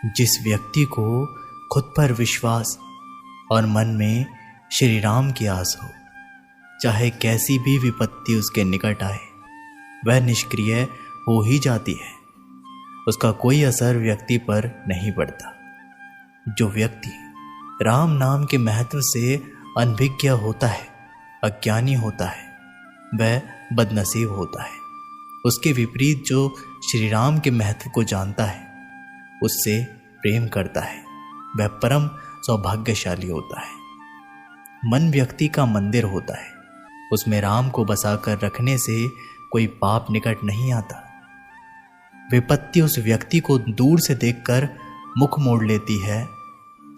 जिस व्यक्ति को खुद पर विश्वास और मन में श्री राम की आस हो, चाहे कैसी भी विपत्ति उसके निकट आए, वह निष्क्रिय हो ही जाती है। उसका कोई असर व्यक्ति पर नहीं पड़ता। जो व्यक्ति राम नाम के महत्व से अनभिज्ञ होता है, अज्ञानी होता है, वह बदनसीब होता है। उसके विपरीत जो श्री राम के महत्व को जानता है, उससे प्रेम करता है, वह परम सौभाग्यशाली होता है। मन व्यक्ति का मंदिर होता है। उसमें राम को बसाकर रखने से कोई पाप निकट नहीं आता। विपत्ति उस व्यक्ति को दूर से देखकर मुख मोड़ लेती है।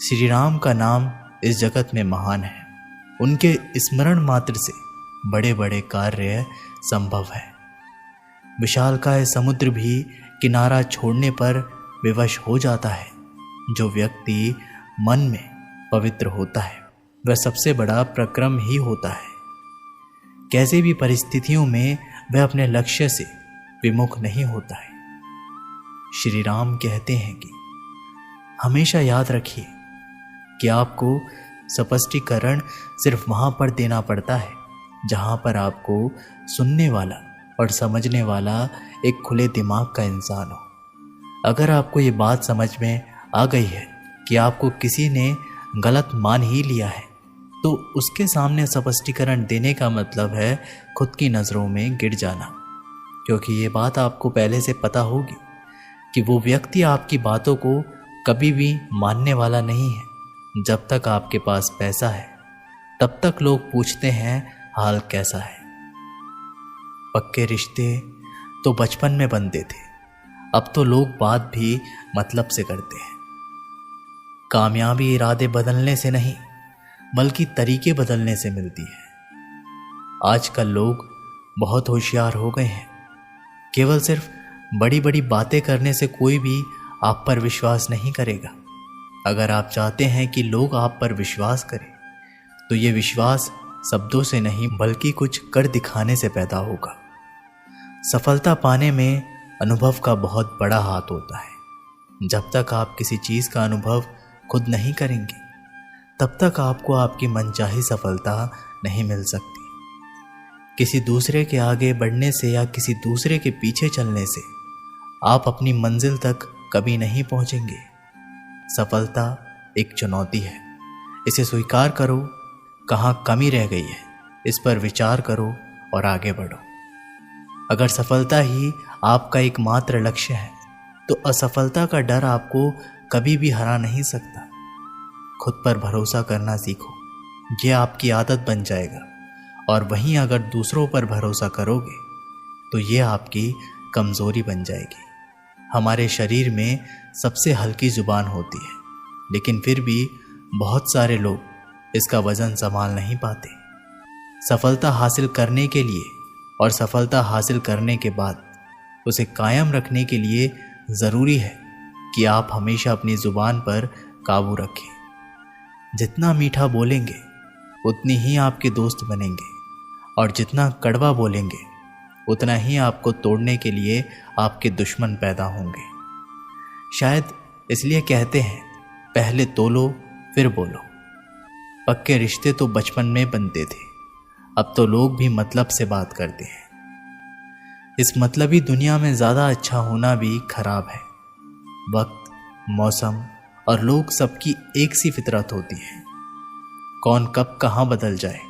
श्री राम का नाम इस जगत में महान है। उनके स्मरण मात्र से बड़े बड़े कार्य संभव है। विशालकाय समुद्र भी किनारा छोड़ने पर विवश हो जाता है। जो व्यक्ति मन में पवित्र होता है, वह सबसे बड़ा पराक्रम ही होता है। कैसे भी परिस्थितियों में वह अपने लक्ष्य से विमुख नहीं होता है। श्री राम कहते हैं कि हमेशा याद रखिए कि आपको स्पष्टीकरण सिर्फ वहां पर देना पड़ता है जहां पर आपको सुनने वाला और समझने वाला एक खुले दिमाग का इंसान हो। अगर आपको ये बात समझ में आ गई है कि आपको किसी ने गलत मान ही लिया है, तो उसके सामने स्पष्टीकरण देने का मतलब है खुद की नज़रों में गिर जाना। क्योंकि ये बात आपको पहले से पता होगी कि वो व्यक्ति आपकी बातों को कभी भी मानने वाला नहीं है। जब तक आपके पास पैसा है, तब तक लोग पूछते हैं हाल कैसा है। पक्के रिश्ते तो बचपन में बनते थे, अब तो लोग बात भी मतलब से करते हैं। कामयाबी इरादे बदलने से नहीं, बल्कि तरीके बदलने से मिलती है। आजकल लोग बहुत होशियार हो गए हैं। केवल सिर्फ बड़ी बड़ी बातें करने से कोई भी आप पर विश्वास नहीं करेगा। अगर आप चाहते हैं कि लोग आप पर विश्वास करें, तो ये विश्वास शब्दों से नहीं, बल्कि कुछ कर दिखाने से पैदा होगा। सफलता पाने में अनुभव का बहुत बड़ा हाथ होता है। जब तक आप किसी चीज़ का अनुभव खुद नहीं करेंगे, तब तक आपको आपकी मनचाही सफलता नहीं मिल सकती। किसी दूसरे के आगे बढ़ने से या किसी दूसरे के पीछे चलने से आप अपनी मंजिल तक कभी नहीं पहुंचेंगे। सफलता एक चुनौती है, इसे स्वीकार करो। कहाँ कमी रह गई है, इस पर विचार करो और आगे बढ़ो। अगर सफलता ही आपका एकमात्र लक्ष्य है, तो असफलता का डर आपको कभी भी हरा नहीं सकता। खुद पर भरोसा करना सीखो, यह आपकी आदत बन जाएगा। और वहीं अगर दूसरों पर भरोसा करोगे, तो यह आपकी कमजोरी बन जाएगी। हमारे शरीर में सबसे हल्की जुबान होती है, लेकिन फिर भी बहुत सारे लोग इसका वजन संभाल नहीं पाते। सफलता हासिल करने के लिए और सफलता हासिल करने के बाद उसे कायम रखने के लिए ज़रूरी है कि आप हमेशा अपनी ज़ुबान पर काबू रखें। जितना मीठा बोलेंगे, उतनी ही आपके दोस्त बनेंगे, और जितना कड़वा बोलेंगे, उतना ही आपको तोड़ने के लिए आपके दुश्मन पैदा होंगे। शायद इसलिए कहते हैं, पहले तोलो फिर बोलो। पक्के रिश्ते तो बचपन में बनते थे, अब तो लोग भी मतलब से बात करते हैं। इस मतलबी दुनिया में ज़्यादा अच्छा होना भी खराब है। वक्त, मौसम और लोग सबकी एक सी फितरत होती है। कौन कब कहाँ बदल जाए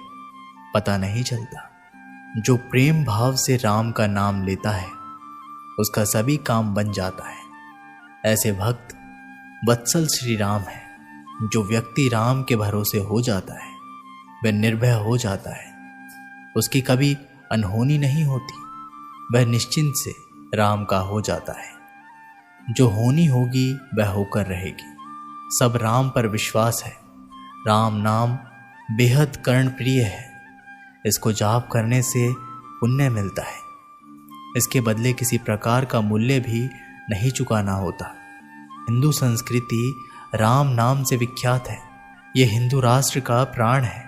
पता नहीं चलता। जो प्रेम भाव से राम का नाम लेता है, उसका सभी काम बन जाता है। ऐसे भक्त वत्सल श्री राम है। जो व्यक्ति राम के भरोसे हो जाता है, वह निर्भय हो जाता है। उसकी कभी अनहोनी नहीं होती। वह निश्चिंत से राम का हो जाता है। जो होनी होगी वह होकर रहेगी। सब राम पर विश्वास है। राम नाम बेहद कर्णप्रिय है। इसको जाप करने से पुण्य मिलता है। इसके बदले किसी प्रकार का मूल्य भी नहीं चुकाना होता। हिंदू संस्कृति राम नाम से विख्यात है। ये हिंदू राष्ट्र का प्राण है।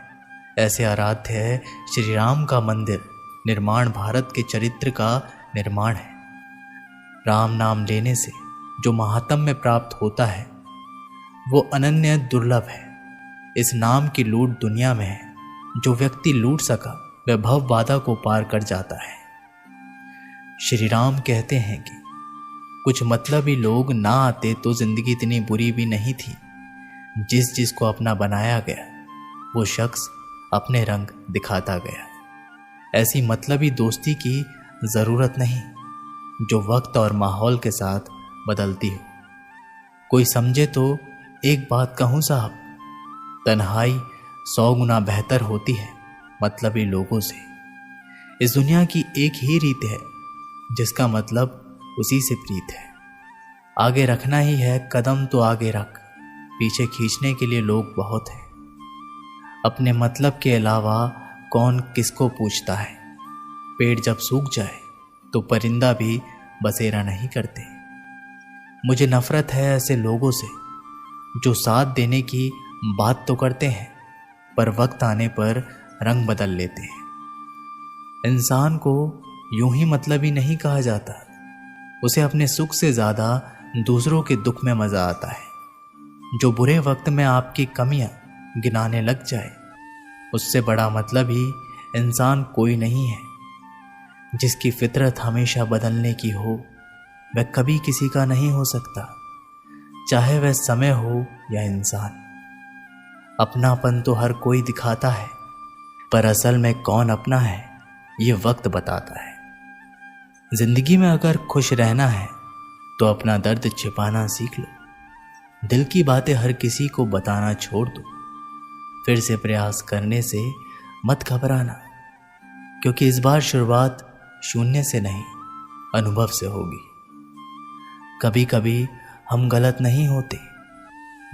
ऐसे आराध्य है श्री राम का मंदिर निर्माण भारत के चरित्र का निर्माण है। राम नाम लेने से जो महात्म में प्राप्त होता है वो अनन्य दुर्लभ है। इस नाम की लूट दुनिया में है। जो व्यक्ति लूट सका वह भव बाधा को पार कर जाता है। श्री राम कहते हैं कि कुछ मतलबी लोग ना आते तो जिंदगी इतनी बुरी भी नहीं थी। जिसको अपना बनाया गया वो शख्स अपने रंग दिखाता गया। ऐसी मतलबी दोस्ती की जरूरत नहीं जो वक्त और माहौल के साथ बदलती हो। कोई समझे तो एक बात कहूं साहब, तन्हाई 100 गुना बेहतर होती है मतलबी लोगों से। इस दुनिया की एक ही रीत है जिसका मतलब उसी से प्रीत है। आगे रखना ही है कदम तो आगे रख, पीछे खींचने के लिए लोग बहुत हैं। अपने मतलब के अलावा कौन किसको पूछता है। पेड़ जब सूख जाए तो परिंदा भी बसेरा नहीं करते। मुझे नफरत है ऐसे लोगों से जो साथ देने की बात तो करते हैं पर वक्त आने पर रंग बदल लेते हैं। इंसान को यूं ही मतलबी नहीं कहा जाता, उसे अपने सुख से ज़्यादा दूसरों के दुख में मज़ा आता है। जो बुरे वक्त में आपकी कमियां गिनाने लग जाए उससे बड़ा मतलबी इंसान कोई नहीं है। जिसकी फितरत हमेशा बदलने की हो वह कभी किसी का नहीं हो सकता, चाहे वह समय हो या इंसान। अपनापन तो हर कोई दिखाता है पर असल में कौन अपना है ये वक्त बताता है। जिंदगी में अगर खुश रहना है तो अपना दर्द छिपाना सीख लो। दिल की बातें हर किसी को बताना छोड़ दो। फिर से प्रयास करने से मत घबराना, क्योंकि इस बार शुरुआत शून्य से नहीं अनुभव से होगी। कभी कभी हम गलत नहीं होते,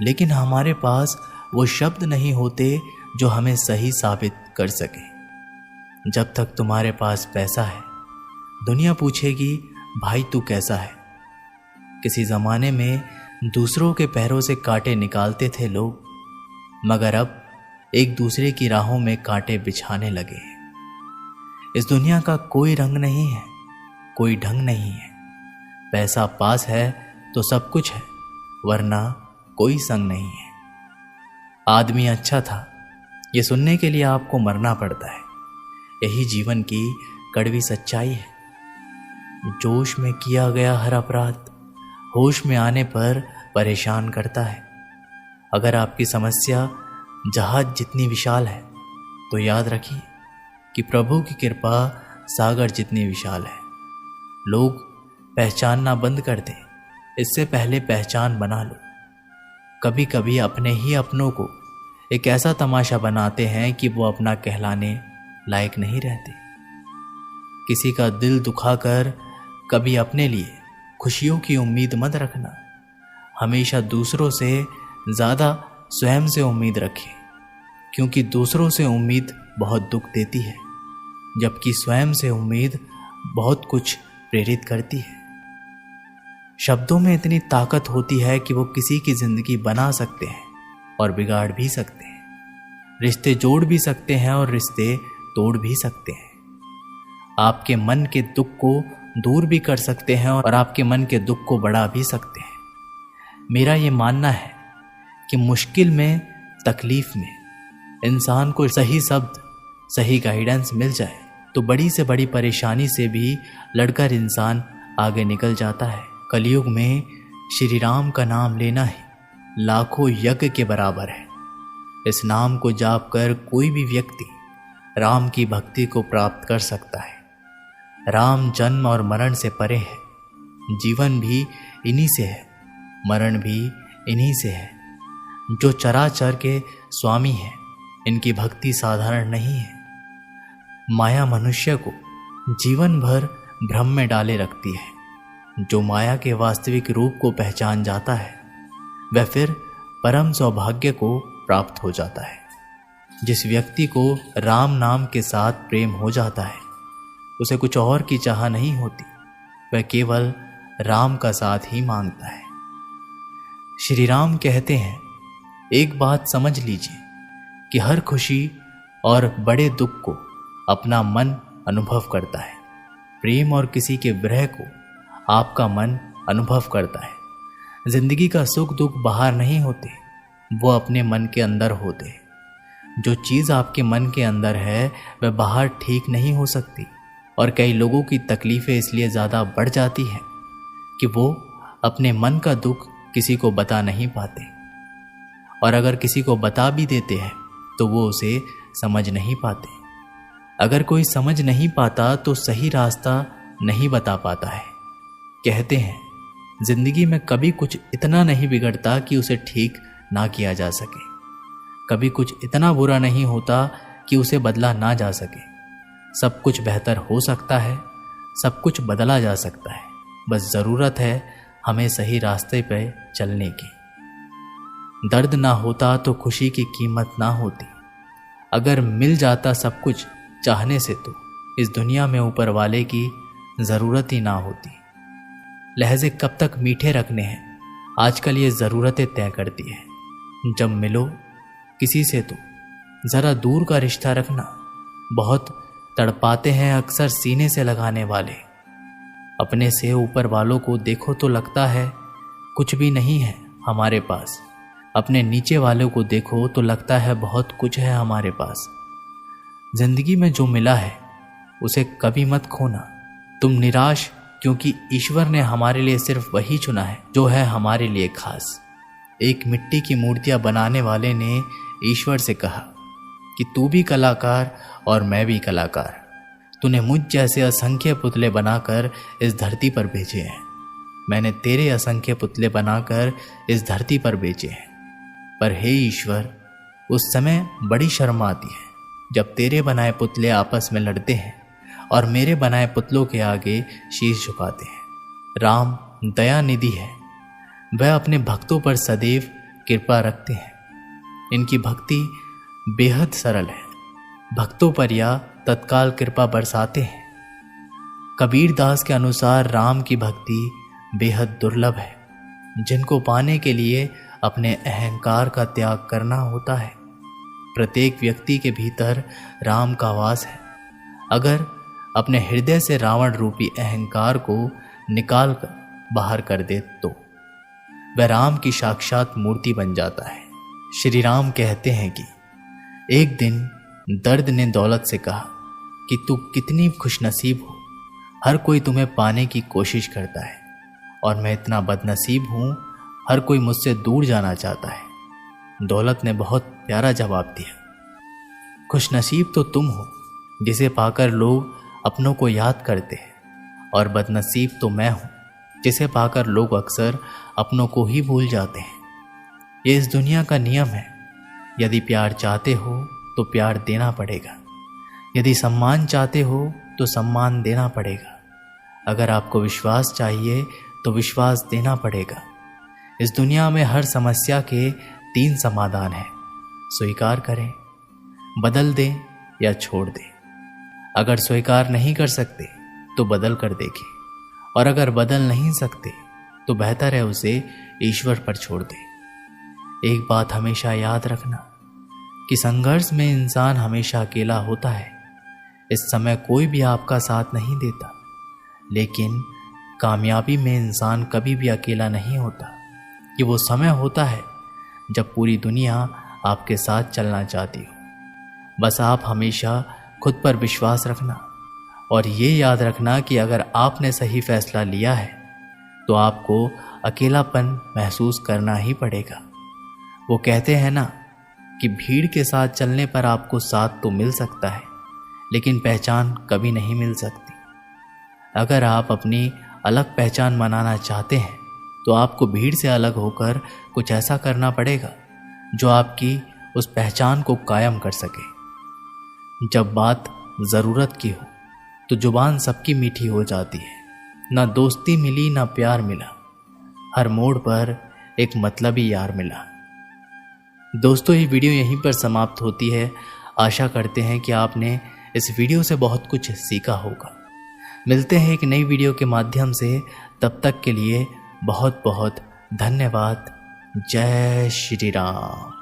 लेकिन हमारे पास वो शब्द नहीं होते जो हमें सही साबित कर सके। जब तक तुम्हारे पास पैसा है दुनिया पूछेगी भाई तू कैसा है। किसी जमाने में दूसरों के पैरों से कांटे निकालते थे लोग, मगर अब एक दूसरे की राहों में कांटे बिछाने लगे हैं। इस दुनिया का कोई रंग नहीं है, कोई ढंग नहीं है। पैसा पास है तो सब कुछ है, वरना कोई संग नहीं है। आदमी अच्छा था ये सुनने के लिए आपको मरना पड़ता है। यही जीवन की कड़वी सच्चाई है। जोश में किया गया हर अपराध होश में आने पर परेशान करता है। अगर आपकी समस्या जहाज जितनी विशाल है तो याद रखिए कि प्रभु की कृपा सागर जितनी विशाल है। लोग पहचानना बंद कर दें, इससे पहले पहचान बना लो। कभी कभी अपने ही अपनों को एक ऐसा तमाशा बनाते हैं कि वो अपना कहलाने लायक नहीं रहते। किसी का दिल दुखाकर कभी अपने लिए खुशियों की उम्मीद मत रखना। हमेशा दूसरों से ज़्यादा स्वयं से उम्मीद रखें, क्योंकि दूसरों से उम्मीद बहुत दुख देती है, जबकि स्वयं से उम्मीद बहुत कुछ प्रेरित करती है। शब्दों में इतनी ताकत होती है कि वो किसी की जिंदगी बना सकते हैं और बिगाड़ भी सकते हैं। रिश्ते जोड़ भी सकते हैं और रिश्ते तोड़ भी सकते हैं। आपके मन के दुख को दूर भी कर सकते हैं और आपके मन के दुख को बढ़ा भी सकते हैं। मेरा ये मानना है कि मुश्किल में, तकलीफ में इंसान को सही शब्द, सही गाइडेंस मिल जाए तो बड़ी से बड़ी परेशानी से भी लड़कर इंसान आगे निकल जाता है। कलयुग में श्री राम का नाम लेना ही लाखों यज्ञ के बराबर है। इस नाम को जाप कर कोई भी व्यक्ति राम की भक्ति को प्राप्त कर सकता है। राम जन्म और मरण से परे है। जीवन भी इन्हीं से है, मरण भी इन्हीं से है। जो चराचर के स्वामी हैं, इनकी भक्ति साधारण नहीं है। माया मनुष्य को जीवन भर भ्रम में डाले रखती है। जो माया के वास्तविक रूप को पहचान जाता है वह फिर परम सौभाग्य को प्राप्त हो जाता है। जिस व्यक्ति को राम नाम के साथ प्रेम हो जाता है उसे कुछ और की चाह नहीं होती, वह केवल राम का साथ ही मांगता है। श्री राम कहते हैं, एक बात समझ लीजिए कि हर खुशी और बड़े दुख को अपना मन अनुभव करता है। प्रेम और किसी के विरह को आपका मन अनुभव करता है। जिंदगी का सुख दुख बाहर नहीं होते, वो अपने मन के अंदर होते। जो चीज़ आपके मन के अंदर है वह बाहर ठीक नहीं हो सकती। और कई लोगों की तकलीफ़ें इसलिए ज़्यादा बढ़ जाती हैं कि वो अपने मन का दुख किसी को बता नहीं पाते, और अगर किसी को बता भी देते हैं तो वो उसे समझ नहीं पाते। अगर कोई समझ नहीं पाता तो सही रास्ता नहीं बता पाता है। कहते हैं जिंदगी में कभी कुछ इतना नहीं बिगड़ता कि उसे ठीक ना किया जा सके, कभी कुछ इतना बुरा नहीं होता कि उसे बदला ना जा सके। सब कुछ बेहतर हो सकता है, सब कुछ बदला जा सकता है, बस ज़रूरत है हमें सही रास्ते पे चलने की। दर्द ना होता तो खुशी की कीमत ना होती। अगर मिल जाता सब कुछ चाहने से तो इस दुनिया में ऊपर वाले की ज़रूरत ही ना होती। लहजे कब तक मीठे रखने हैं, आजकल ये ज़रूरतें तय करती है। जब मिलो किसी से तो ज़रा दूर का रिश्ता रखना। बहुत तड़पाते हैं अक्सर सीने से लगाने वाले। अपने से ऊपर वालों को देखो तो लगता है कुछ भी नहीं है हमारे पास। अपने नीचे वालों को देखो तो लगता है बहुत कुछ है हमारे पास। जिंदगी में जो मिला है उसे कभी मत खोना। तुम निराश क्योंकि ईश्वर ने हमारे लिए सिर्फ वही चुना है जो है हमारे लिए खास। एक मिट्टी की मूर्तियां बनाने वाले ने ईश्वर से कहा कि तू भी कलाकार और मैं भी कलाकार। तूने मुझ जैसे असंख्य पुतले बनाकर इस धरती पर भेजे हैं, मैंने तेरे असंख्य पुतले बनाकर इस धरती पर भेजे हैं। पर हे ईश्वर, उस समय बड़ी शर्म आती है जब तेरे बनाए पुतले आपस में लड़ते हैं और मेरे बनाए पुतलों के आगे शीश झुकाते हैं। राम दया निधि है, वह अपने भक्तों पर सदैव कृपा रखते हैं। इनकी भक्ति बेहद सरल है, भक्तों पर या तत्काल कृपा बरसाते हैं। कबीर दास के अनुसार राम की भक्ति बेहद दुर्लभ है, जिनको पाने के लिए अपने अहंकार का त्याग करना होता है। प्रत्येक व्यक्ति के भीतर राम का वास है। अगर अपने हृदय से रावण रूपी अहंकार को निकाल कर बाहर कर दे तो वह राम की साक्षात मूर्ति बन जाता है। श्री राम कहते हैं कि एक दिन दर्द ने दौलत से कहा कि तू कितनी खुशनसीब हो, हर कोई तुम्हें पाने की कोशिश करता है और मैं इतना बदनसीब हूँ, हर कोई मुझसे दूर जाना चाहता है। दौलत ने बहुत प्यारा जवाब दिया, खुशनसीब तो तुम हो जिसे पाकर लोग अपनों को याद करते हैं, और बदनसीब तो मैं हूँ जिसे पाकर लोग अक्सर अपनों को ही भूल जाते हैं। ये इस दुनिया का नियम है। यदि प्यार चाहते हो तो प्यार देना पड़ेगा, यदि सम्मान चाहते हो तो सम्मान देना पड़ेगा, अगर आपको विश्वास चाहिए तो विश्वास देना पड़ेगा। इस दुनिया में हर समस्या के 3 समाधान हैं, स्वीकार करें, बदल दें या छोड़ दें। अगर स्वीकार नहीं कर सकते तो बदल कर देखें, और अगर बदल नहीं सकते तो बेहतर है उसे ईश्वर पर छोड़ दें। एक बात हमेशा याद रखना कि संघर्ष में इंसान हमेशा अकेला होता है। इस समय कोई भी आपका साथ नहीं देता, लेकिन कामयाबी में इंसान कभी भी अकेला नहीं होता। कि वो समय होता है जब पूरी दुनिया आपके साथ चलना चाहती हो। बस आप हमेशा खुद पर विश्वास रखना, और ये याद रखना कि अगर आपने सही फैसला लिया है तो आपको अकेलापन महसूस करना ही पड़ेगा। वो कहते हैं ना कि भीड़ के साथ चलने पर आपको साथ तो मिल सकता है, लेकिन पहचान कभी नहीं मिल सकती। अगर आप अपनी अलग पहचान बनाना चाहते हैं तो आपको भीड़ से अलग होकर कुछ ऐसा करना पड़ेगा जो आपकी उस पहचान को कायम कर सके। जब बात ज़रूरत की हो तो जुबान सबकी मीठी हो जाती है। ना दोस्ती मिली ना प्यार मिला, हर मोड़ पर एक मतलबी यार मिला। दोस्तों, ये वीडियो यहीं पर समाप्त होती है। आशा करते हैं कि आपने इस वीडियो से बहुत कुछ सीखा होगा। मिलते हैं एक नई वीडियो के माध्यम से, तब तक के लिए बहुत बहुत धन्यवाद। जय श्री राम।